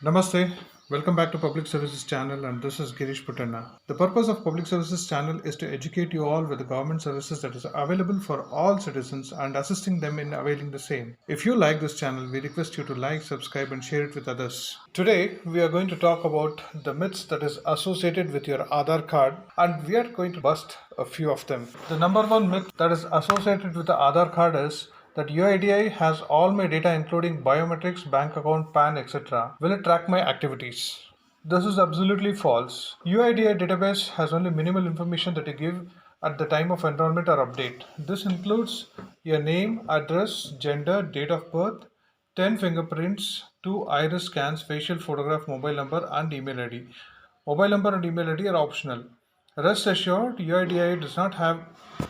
Namaste. Welcome back to Public Services Channel, and this is Girish Putanna. The purpose of Public Services Channel is to educate you all with the government services that is available for all citizens and assisting them in availing the same. If you like this channel, we request you to like, subscribe and share it with others. Today, we are going to talk about the myths that is associated with your Aadhaar card, and we are going to bust a few of them. The number one myth that is associated with the Aadhaar card is that UIDI has all my data including biometrics, bank account, PAN, etc. Will it track my activities? This is absolutely false. UIDI database has only minimal information that you give at the time of enrollment or update. This includes your name, address, gender, date of birth, 10 fingerprints, 2 iris scans, facial photograph, mobile number and email ID. Mobile number and email ID are optional. Rest assured, UIDAI does not have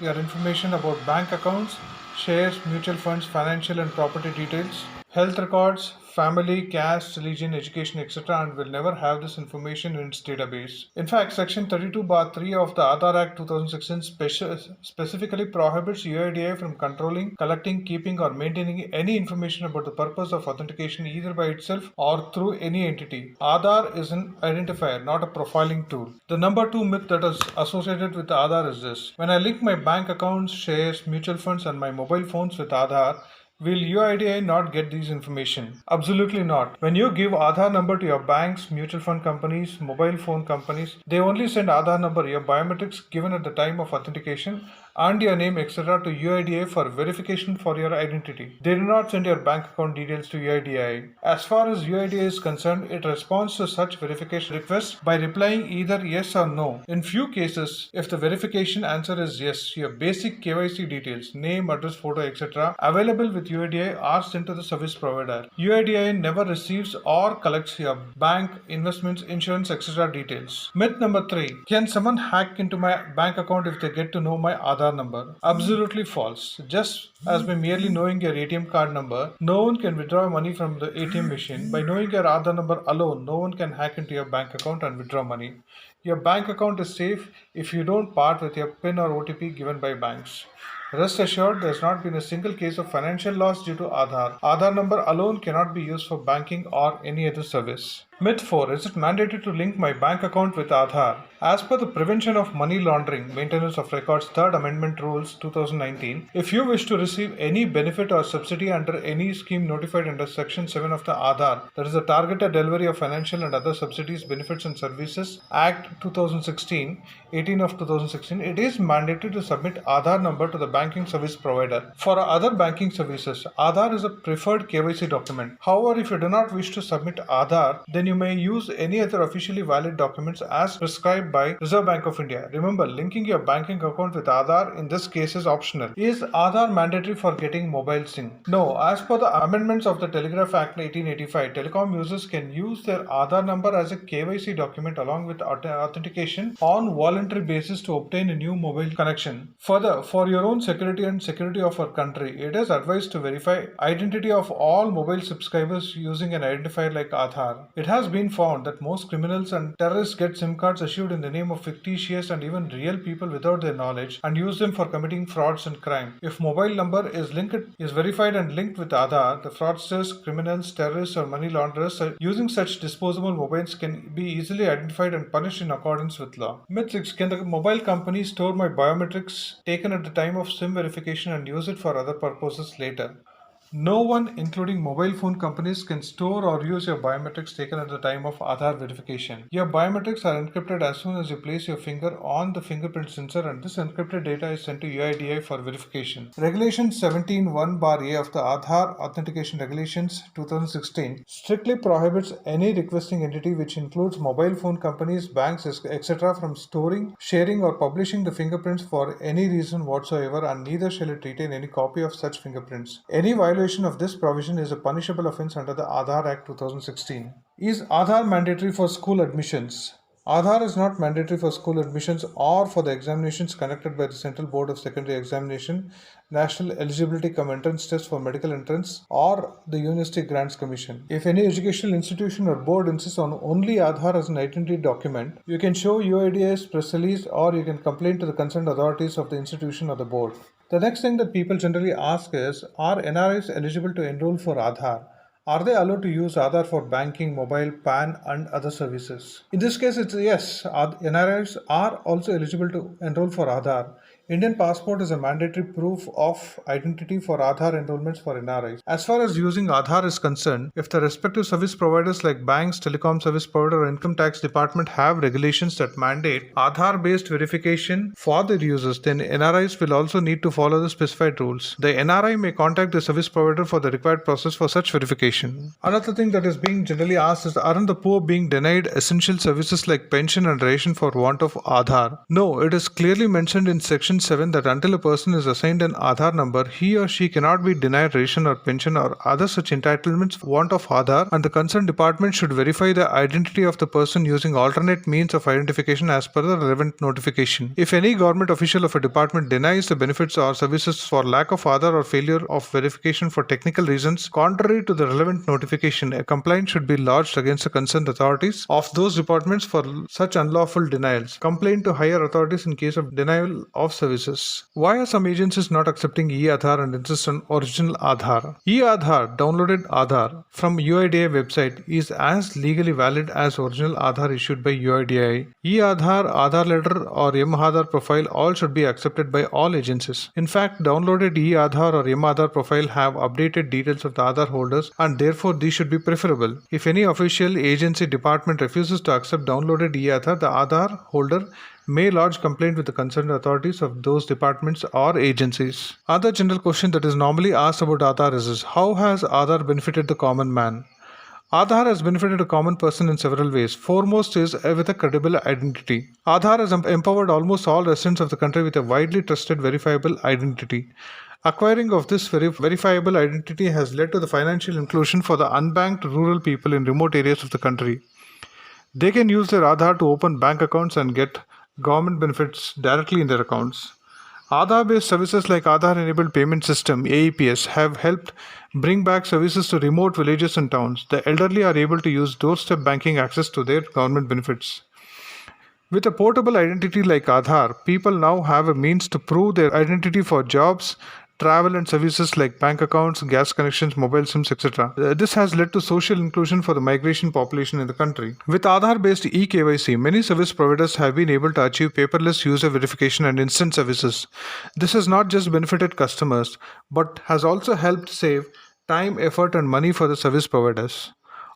your information about bank accounts, shares, mutual funds, financial and property details, health records, family, caste, religion, education, etc., and will never have this information in its database. In fact, Section 32(3) of the Aadhaar Act 2016 specifically prohibits UIDAI from controlling, collecting, keeping, or maintaining any information about the purpose of authentication either by itself or through any entity. Aadhaar is an identifier, not a profiling tool. The number two myth that is associated with Aadhaar is this: when I link my bank accounts, shares, mutual funds, and my mobile phones with Aadhaar, will UIDI not get these information? Absolutely not. When you give Aadhaar number to your banks, mutual fund companies, mobile phone companies, they only send Aadhaar number, your biometrics given at the time of authentication, and your name, etc. to UIDI for verification for your identity. They do not send your bank account details to UIDI. As far as UIDI is concerned, it responds to such verification requests by replying either yes or no. In few cases, if the verification answer is yes, your basic KYC details, name, address, photo, etc. available with UIDI are sent to the service provider. UIDI never receives or collects your bank, investments, insurance, etc. details. Myth number 3. Can someone hack into my bank account if they get to know my Aadhaar number? Absolutely false. Just as by merely knowing your ATM card number, no one can withdraw money from the ATM machine. By knowing your Aadhaar number alone, no one can hack into your bank account and withdraw money. Your bank account is safe if you don't part with your PIN or OTP given by banks. Rest assured, there has not been a single case of financial loss due to Aadhaar. Aadhaar number alone cannot be used for banking or any other service. Myth 4. Is it mandatory to link my bank account with Aadhaar? As per the Prevention of Money Laundering, Maintenance of Records 3rd Amendment Rules 2019, if you wish to receive any benefit or subsidy under any scheme notified under Section 7 of the Aadhaar, that is the Targeted Delivery of Financial and Other Subsidies, Benefits and Services Act 2016, 18 of 2016, it is mandatory to submit Aadhaar number to the banking service provider. For other banking services, Aadhaar is a preferred KYC document. However, if you do not wish to submit Aadhaar, then you may use any other officially valid documents as prescribed by Reserve Bank of India. Remember, linking your banking account with Aadhaar in this case is optional. Is Aadhaar mandatory for getting mobile SIM? No. As per the amendments of the Telegraph Act 1885, telecom users can use their Aadhaar number as a KYC document along with authentication on voluntary basis to obtain a new mobile connection. Further, for your own security and security of our country, it is advised to verify identity of all mobile subscribers using an identifier like Aadhaar. It has been found that most criminals and terrorists get SIM cards issued in the name of fictitious and even real people without their knowledge and use them for committing frauds and crime. If mobile number is verified and linked with Aadhaar, the fraudsters, criminals, terrorists or money launderers using such disposable mobiles can be easily identified and punished in accordance with law. Myth 6. Can the mobile company store my biometrics taken at the time of SIM verification and use it for other purposes later? No one, including mobile phone companies, can store or use your biometrics taken at the time of Aadhaar verification. Your biometrics are encrypted as soon as you place your finger on the fingerprint sensor, and this encrypted data is sent to UIDI for verification. Regulation 17(1)(a) of the Aadhaar Authentication Regulations 2016 strictly prohibits any requesting entity, which includes mobile phone companies, banks, etc., from storing, sharing or publishing the fingerprints for any reason whatsoever, and neither shall it retain any copy of such fingerprints. Any violation of this provision is a punishable offence under the Aadhaar Act 2016. Is Aadhaar mandatory for school admissions? Aadhaar is not mandatory for school admissions or for the examinations conducted by the Central Board of Secondary Examination, National Eligibility Entrance Test for Medical Entrance, or the University Grants Commission. If any educational institution or board insists on only Aadhaar as an identity document, you can show UID's press release or you can complain to the concerned authorities of the institution or the board. The next thing that people generally ask is, are NRIs eligible to enroll for Aadhaar? Are they allowed to use Aadhaar for banking, mobile, PAN, and other services? In this case, it's yes. NRIs are also eligible to enroll for Aadhaar. Indian passport is a mandatory proof of identity for Aadhaar enrollments for NRIs. As far as using Aadhaar is concerned, if the respective service providers like banks, telecom service provider, or income tax department have regulations that mandate Aadhaar-based verification for their users, then NRIs will also need to follow the specified rules. The NRI may contact the service provider for the required process for such verification. Another thing that is being generally asked is, aren't the poor being denied essential services like pension and ration for want of Aadhaar? No, it is clearly mentioned in Section 7 that until a person is assigned an Aadhaar number, he or she cannot be denied ration or pension or other such entitlements for want of Aadhaar, and the concerned department should verify the identity of the person using alternate means of identification as per the relevant notification. If any government official of a department denies the benefits or services for lack of Aadhaar or failure of verification for technical reasons contrary to the relevant notification, a complaint should be lodged against the concerned authorities of those departments for such unlawful denials. Complaint to higher authorities in case of denial of services. Why are some agencies not accepting e-Aadhaar and insist on original Aadhaar? E-Aadhaar, downloaded Aadhaar from UIDAI website, is as legally valid as original Aadhaar issued by UIDAI. E-Aadhaar, Aadhaar letter, or M-Aadhaar profile all should be accepted by all agencies. In fact, downloaded e-Aadhaar or M-Aadhaar profile have updated details of the Aadhaar holders, and therefore these should be preferable. If any official agency department refuses to accept downloaded e-Aadhaar, the Aadhaar holder may lodge complaint with the concerned authorities of those departments or agencies. Other general question that is normally asked about Aadhaar is how has Aadhaar benefited the common man? Aadhaar has benefited a common person in several ways. Foremost is with a credible identity. Aadhaar has empowered almost all residents of the country with a widely trusted, verifiable identity. Acquiring of this verifiable identity has led to the financial inclusion for the unbanked rural people in remote areas of the country. They can use their Aadhaar to open bank accounts and get government benefits directly in their accounts. Aadhaar-based services like Aadhaar-enabled payment system (AEPS) have helped bring back services to remote villages and towns. The elderly are able to use doorstep banking access to their government benefits. With a portable identity like Aadhaar, people now have a means to prove their identity for jobs, travel and services like bank accounts, gas connections, mobile SIMs, etc. This has led to social inclusion for the migration population in the country. With Aadhaar-based e-KYC, many service providers have been able to achieve paperless user verification and instant services. This has not just benefited customers, but has also helped save time, effort, and money for the service providers.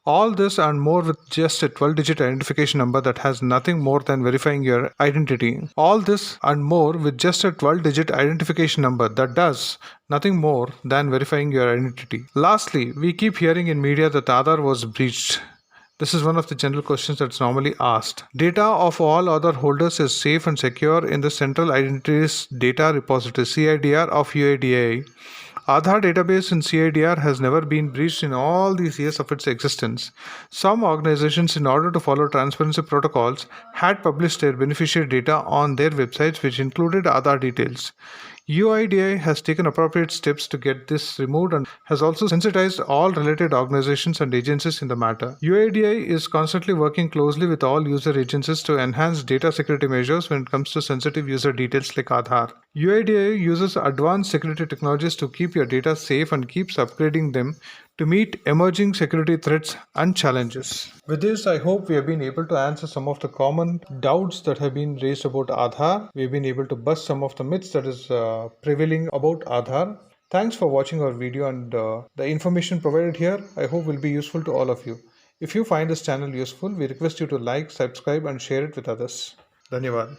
All this and more with just a 12-digit identification number that has nothing more than verifying your identity. All this and more with just a 12-digit identification number that does nothing more than verifying your identity. Lastly, we keep hearing in media that Aadhaar was breached. This is one of the general questions that's normally asked. Data of all Aadhaar holders is safe and secure in the Central Identities Data Repository (CIDR) of UIDAI. Aadhaar database in CIDR has never been breached in all these years of its existence. Some organizations, in order to follow transparency protocols, had published their beneficiary data on their websites, which included Aadhaar details. UIDAI has taken appropriate steps to get this removed and has also sensitized all related organizations and agencies in the matter. UIDAI is constantly working closely with all user agencies to enhance data security measures when it comes to sensitive user details like Aadhaar. UIDAI uses advanced security technologies to keep your data safe and keeps upgrading them to meet emerging security threats and challenges. With this, I hope we have been able to answer some of the common doubts that have been raised about Aadhaar. We have been able to bust some of the myths that is prevailing about Aadhaar. Thanks for watching our video, and the information provided here I hope will be useful to all of you. If you find this channel useful, we request you to like, subscribe and share it with others. Dhanyavad.